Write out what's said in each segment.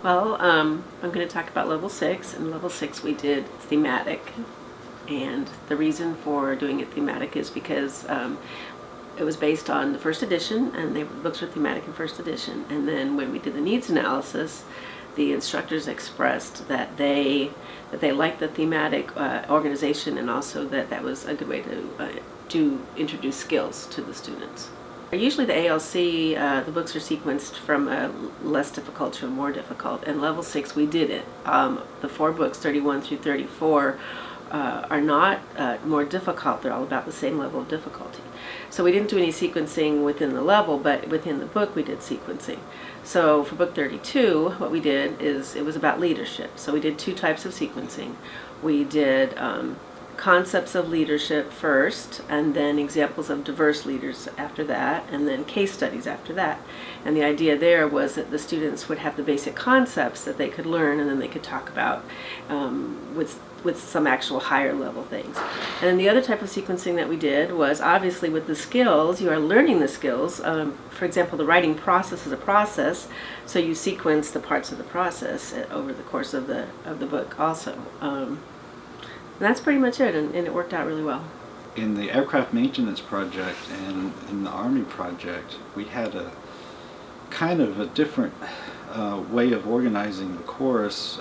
Well, I'm going to talk about level 6. In level 6 we did thematic, and the reason for doing it thematic is because it was based on the first edition, and the books were thematic in first edition. And then when we did the needs analysis, the instructors expressed that they liked the thematic organization, and also that was a good way to introduce skills to the students. Usually the ALC, the books are sequenced from less difficult to more difficult. And level 6 we did it. The 4 books, 31 through 34, are not more difficult. They're all about the same level of difficulty. So we didn't do any sequencing within the level, but within the book we did sequencing. So for book 32, what we did is it was about leadership. So we did 2 types of sequencing. We did concepts of leadership first, and then examples of diverse leaders after that, and then case studies after that. And the idea there was that the students would have the basic concepts that they could learn, and then they could talk about with some actual higher level things. And then the other type of sequencing that we did was, obviously with the skills, you are learning the skills. For example, the writing process is a process, so you sequence the parts of the process over the course of the book also. And that's pretty much it, and it worked out really well. In the aircraft maintenance project and in the Army project, we had a kind of a different way of organizing the course,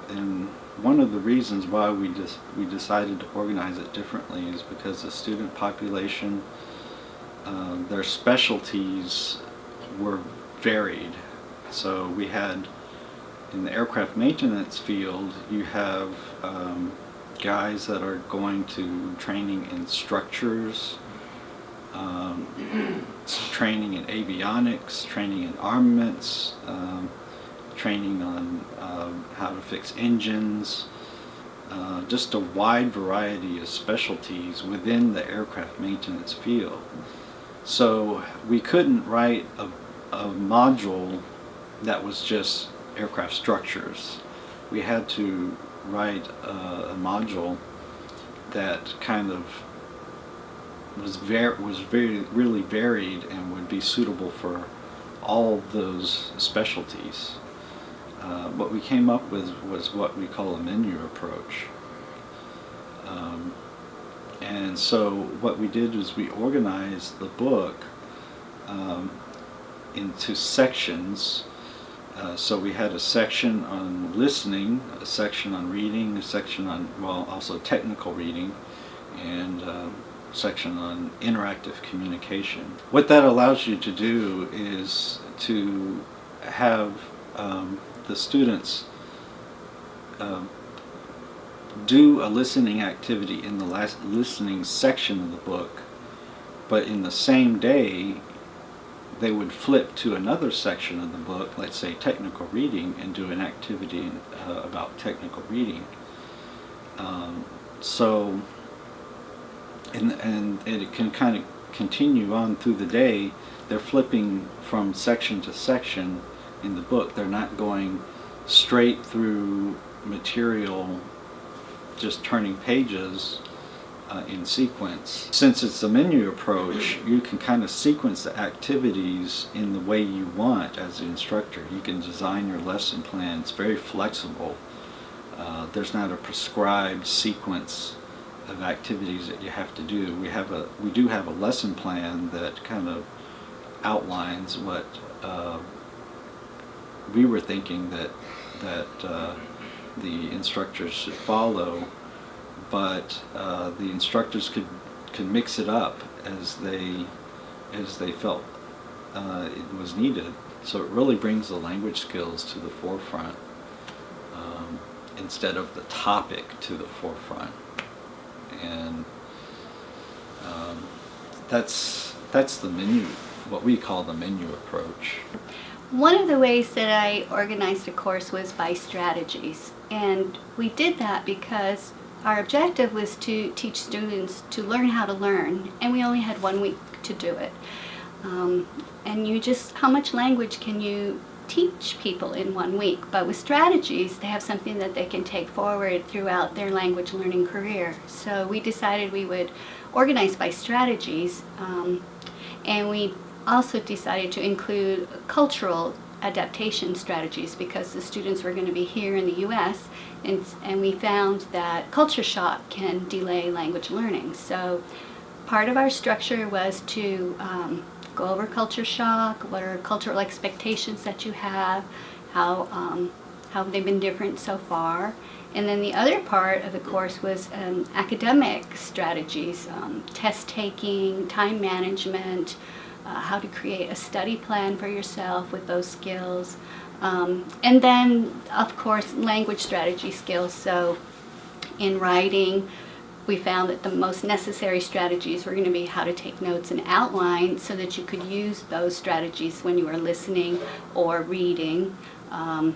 and one of the reasons why we decided to organize it differently is because the student population, their specialties were varied. So we had, in the aircraft maintenance field, you have guys that are going to training in structures, training in avionics, training in armaments, training on how to fix engines, just a wide variety of specialties within the aircraft maintenance field. So we couldn't write a module that was just aircraft structures. We had to write a module that kind of was really varied and would be suitable for all of those specialties. What we came up with was what we call a menu approach. And so what we did is we organized the book into sections. So we had a section on listening, a section on reading, a section on, well, also technical reading, and a section on interactive communication. What that allows you to do is to have the students do a listening activity in the last listening section of the book, but in the same day they would flip to another section of the book, let's say technical reading, and do an activity about technical reading. So, and it can kind of continue on through the day. They're flipping from section to section in the book. They're not going straight through material, just turning pages in sequence. Since it's a menu approach, you can kind of sequence the activities in the way you want as an instructor. You can design your lesson plan. It's very flexible. There's not a prescribed sequence of activities that you have to do. We do have a lesson plan that kind of outlines what we were thinking that the instructors should follow, but the instructors could mix it up as they felt it was needed. So it really brings the language skills to the forefront instead of the topic to the forefront, and that's the menu, what we call the menu approach. One of the ways that I organized the course was by strategies, and we did that because our objective was to teach students to learn how to learn, and we only had 1 week to do it. And how much language can you teach people in 1 week? But with strategies, they have something that they can take forward throughout their language learning career. So we decided we would organize by strategies, and we also decided to include cultural adaptation strategies because the students were going to be here in the U.S. and we found that culture shock can delay language learning. So part of our structure was to go over culture shock, what are cultural expectations that you have, how they've been different so far. And then the other part of the course was academic strategies, test taking, time management, how to create a study plan for yourself with those skills. And then, of course, language strategy skills. So in writing, we found that the most necessary strategies were going to be how to take notes and outline so that you could use those strategies when you were listening or reading. And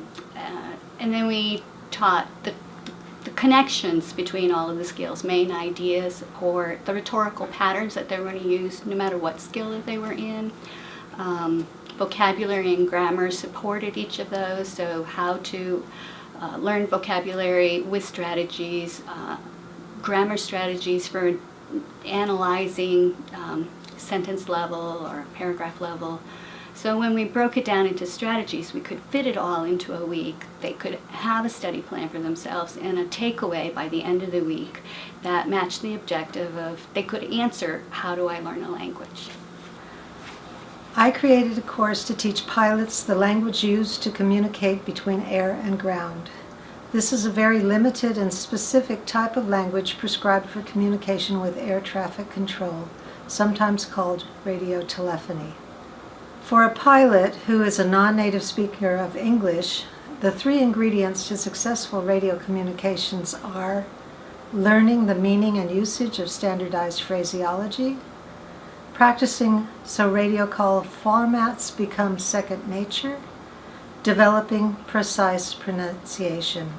then we taught the connections between all of the skills, main ideas, or the rhetorical patterns that they were going to use no matter what skill that they were in. Vocabulary and grammar supported each of those, so how to learn vocabulary with strategies, grammar strategies for analyzing sentence level or paragraph level. So when we broke it down into strategies, we could fit it all into a week. They could have a study plan for themselves and a takeaway by the end of the week that matched the objective of they could answer, how do I learn a language? I created a course to teach pilots the language used to communicate between air and ground. This is a very limited and specific type of language prescribed for communication with air traffic control, sometimes called radio telephony. For a pilot who is a non-native speaker of English, the 3 ingredients to successful radio communications are learning the meaning and usage of standardized phraseology, practicing so radio call formats become second nature, developing precise pronunciation.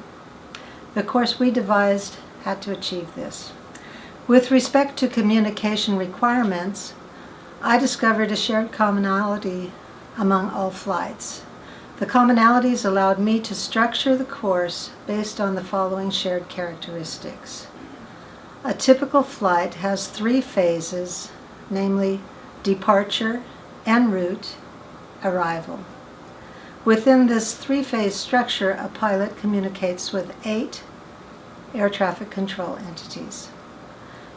The course we devised had to achieve this. With respect to communication requirements, I discovered a shared commonality among all flights. The commonalities allowed me to structure the course based on the following shared characteristics. A typical flight has 3 phases, namely departure, en route, arrival. Within this 3-phase structure, a pilot communicates with 8 air traffic control entities.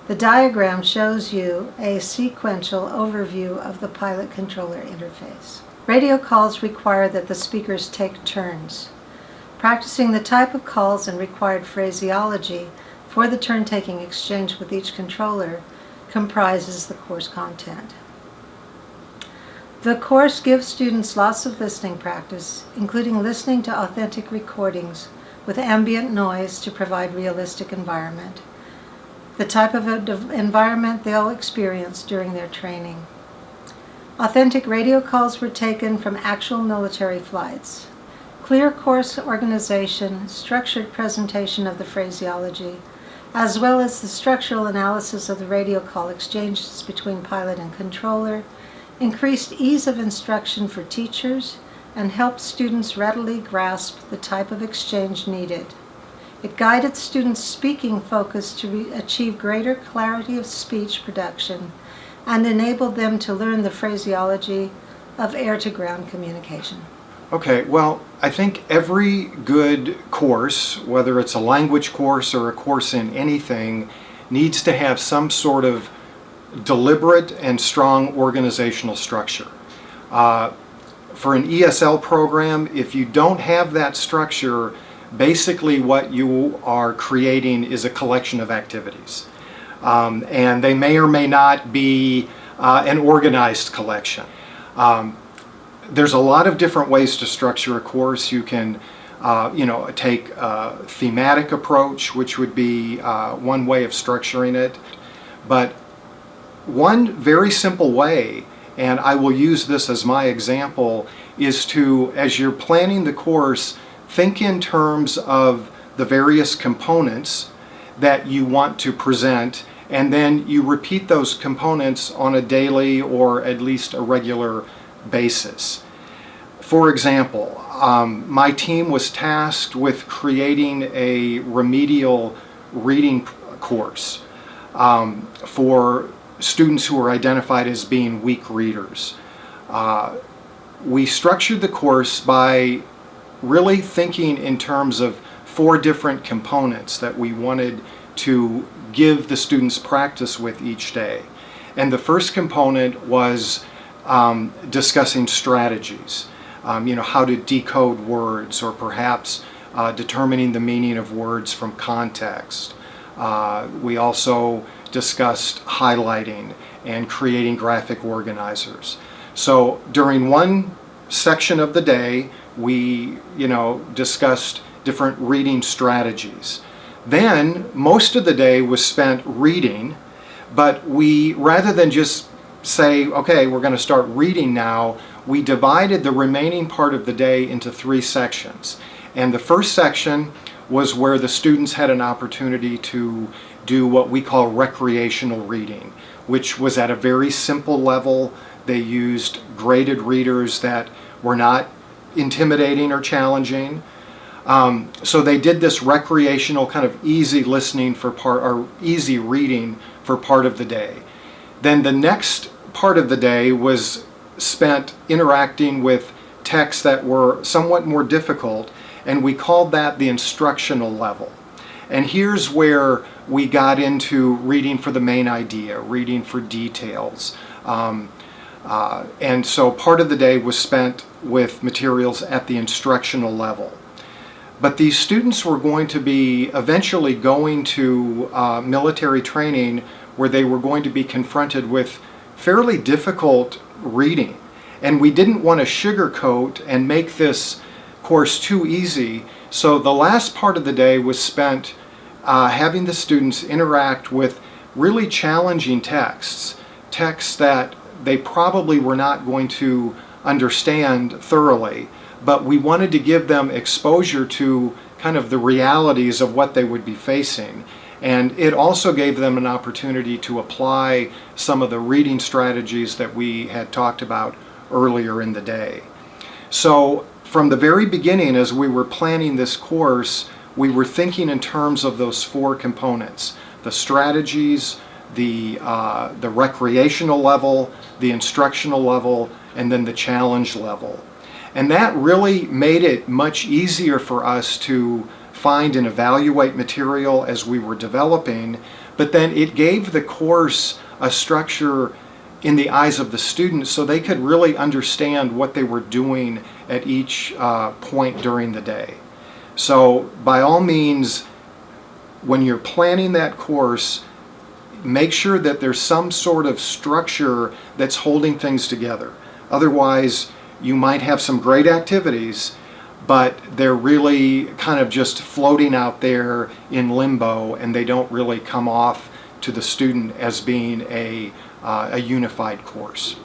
The diagram shows you a sequential overview of the pilot-controller interface. Radio calls require that the speakers take turns. Practicing the type of calls and required phraseology for the turn-taking exchange with each controller comprises the course content. The course gives students lots of listening practice, including listening to authentic recordings with ambient noise to provide realistic environment, the type of environment they'll experience during their training. Authentic radio calls were taken from actual military flights. Clear course organization, structured presentation of the phraseology, as well as the structural analysis of the radio call exchanges between pilot and controller, increased ease of instruction for teachers and helped students readily grasp the type of exchange needed. It guided students' speaking focus to achieve greater clarity of speech production and enabled them to learn the phraseology of air-to-ground communication. Okay, well, I think every good course, whether it's a language course or a course in anything, needs to have some sort of deliberate and strong organizational structure. For an ESL program, if you don't have that structure, basically what you are creating is a collection of activities. And they may or may not be an organized collection. There's a lot of different ways to structure a course. You can take a thematic approach, which would be one way of structuring it. But one very simple way, and I will use this as my example, is to, as you're planning the course, think in terms of the various components that you want to present, and then you repeat those components on a daily or at least a regular basis. For example, my team was tasked with creating a remedial reading course for students who were identified as being weak readers. we structured the course by really thinking in terms of 4 different components that we wanted to give the students practice with each day. And the first component was discussing strategies, how to decode words, or perhaps determining the meaning of words from context. We also discussed highlighting and creating graphic organizers. So during one section of the day, we, discussed different reading strategies. Then most of the day was spent reading, but we, rather than just say, okay, we're going to start reading now, we divided the remaining part of the day into 3 sections. And the first section was where the students had an opportunity to do what we call recreational reading, which was at a very simple level. They used graded readers that were not intimidating or challenging. So they did this recreational kind of easy listening for part, or easy reading for part of the day. Then the next part of the day was spent interacting with texts that were somewhat more difficult, and we called that the instructional level. And here's where we got into reading for the main idea, reading for details. And so part of the day was spent with materials at the instructional level. But these students were going to be eventually going to military training where they were going to be confronted with fairly difficult reading. And we didn't want to sugarcoat and make this course too easy. So the last part of the day was spent having the students interact with really challenging texts that they probably were not going to understand thoroughly, but we wanted to give them exposure to kind of the realities of what they would be facing. And it also gave them an opportunity to apply some of the reading strategies that we had talked about earlier in the day. So from the very beginning, as we were planning this course, we were thinking in terms of those 4 components: the strategies, the recreational level, the instructional level, and then the challenge level. And that really made it much easier for us to find and evaluate material as we were developing, but then it gave the course a structure in the eyes of the students so they could really understand what they were doing at each point during the day. So by all means, when you're planning that course, make sure that there's some sort of structure that's holding things together. Otherwise, you might have some great activities, but they're really kind of just floating out there in limbo, and they don't really come off to the student as being a unified course.